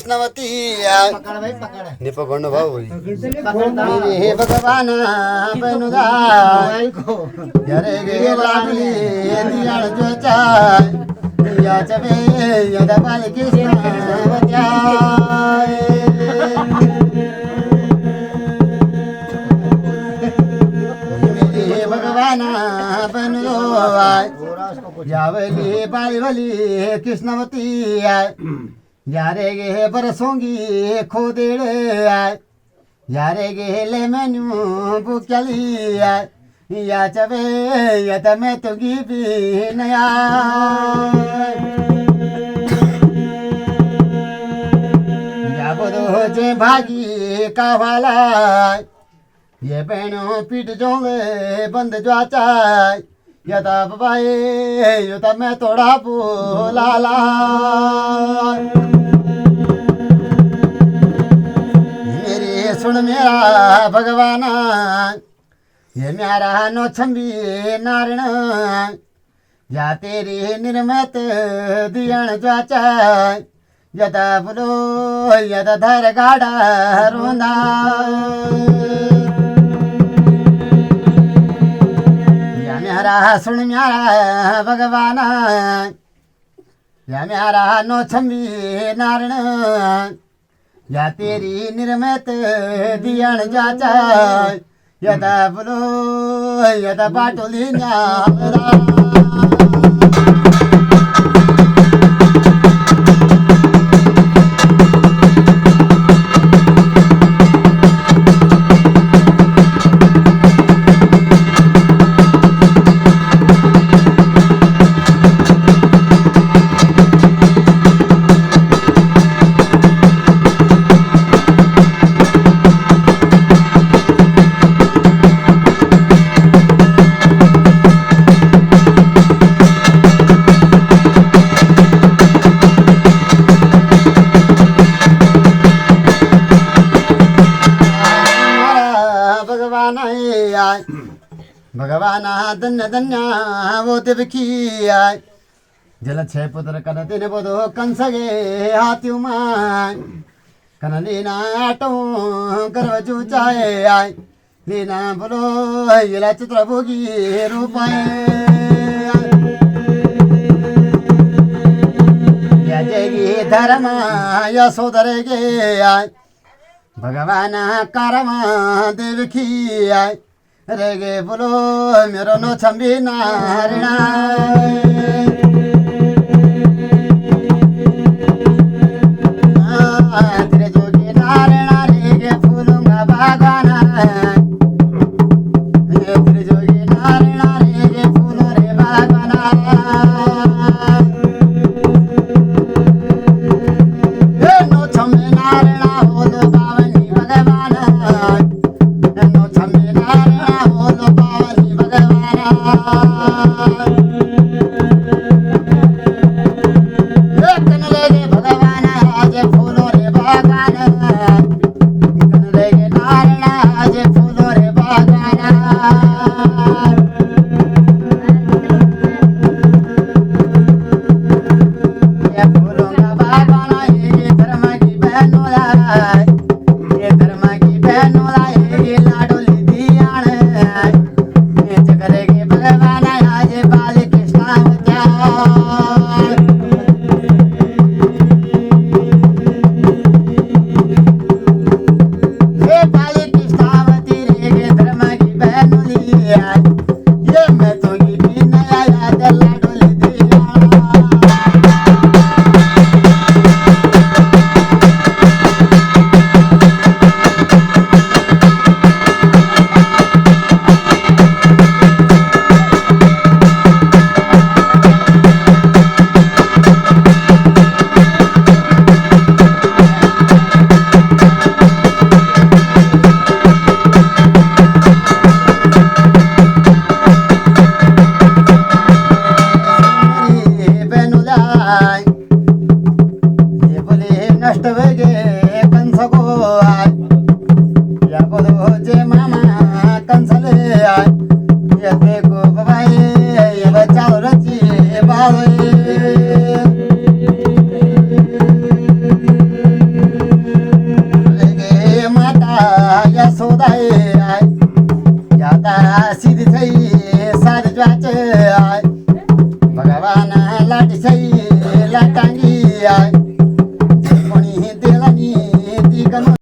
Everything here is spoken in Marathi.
कृष्णवती पकड़ भाई पकड़ नि पकडनु भाउ पकड़ता हे भगवान बनुदा भाई को यारे गे लाडली दियाळ जो चाय या चबे यदा बाल कृष्णवत्या हे भगवान बनुदो यावली बालवली कृष्णवती यारे गे बरसोंगी खोदेड़े यारे गे ले मेन्यू बुक्याली या चबे या तमे तुगी भी नया या बोधो जे भागी का वाला ये बहनों पीट जोंगे बंद ज्वाचा यदा बाबाए युता मैं तोड़ा बोलाला मेरी सुन मेरा भगवाना ये मेरा नो छंबी नारण या तेरी निर्मत दियण ज्वाचा यदा बोलो यदा धर गाड़ा रोंदा मेरा सुन मेरा भगवान या मेरा नो छंबी नारण या तेरी निर्मत दियण जाचा यदा बोलो यदा बाटोली न्यारा भगवान धन्य धन्य वो देवकी जल छे पुत्र कन दिन बोधो कंसगे हाथी मान कन लीना आटो गर्व चूचाए आय लीना बोलो इला चित्र भोगी रूपाए या जगी धर्म या सोदरे गे आय भगवान कारमा देवकी आय रे गे बोलो मेरो नो छंबी नारिणा तेरे जोगी नारिणा रे गे फूलूंगा बागाना तेरे जोगी नारिणा रे गे फूलो रे बागाना नो छंबी नारिणा बोलो पावनी भगवान नो छंबी नारिणा बोलो पावनी भगवान कनले गे भगवान आज फूलो रे बागान कनले गे नारिणा आज फूलो रे बागान ये फूलों का बागान ये धर्म की बहनों ये धर्म की बहनों ये लाडोली दियाण ये जगरे के भगवान आज बाल कृष्णावत्या ये बाल कृष्णावती रे के धर्म की बहनोली ये मैं तो भी नया याद लाडोली दियाण नष्ट वेगे कंस को आय या बोलो जे मामा कंसले आय ये देखो बाबाई ये बच्चा रची बावे आता सीधी सई साध ज्वाच भगवान लाट सई लाटांगी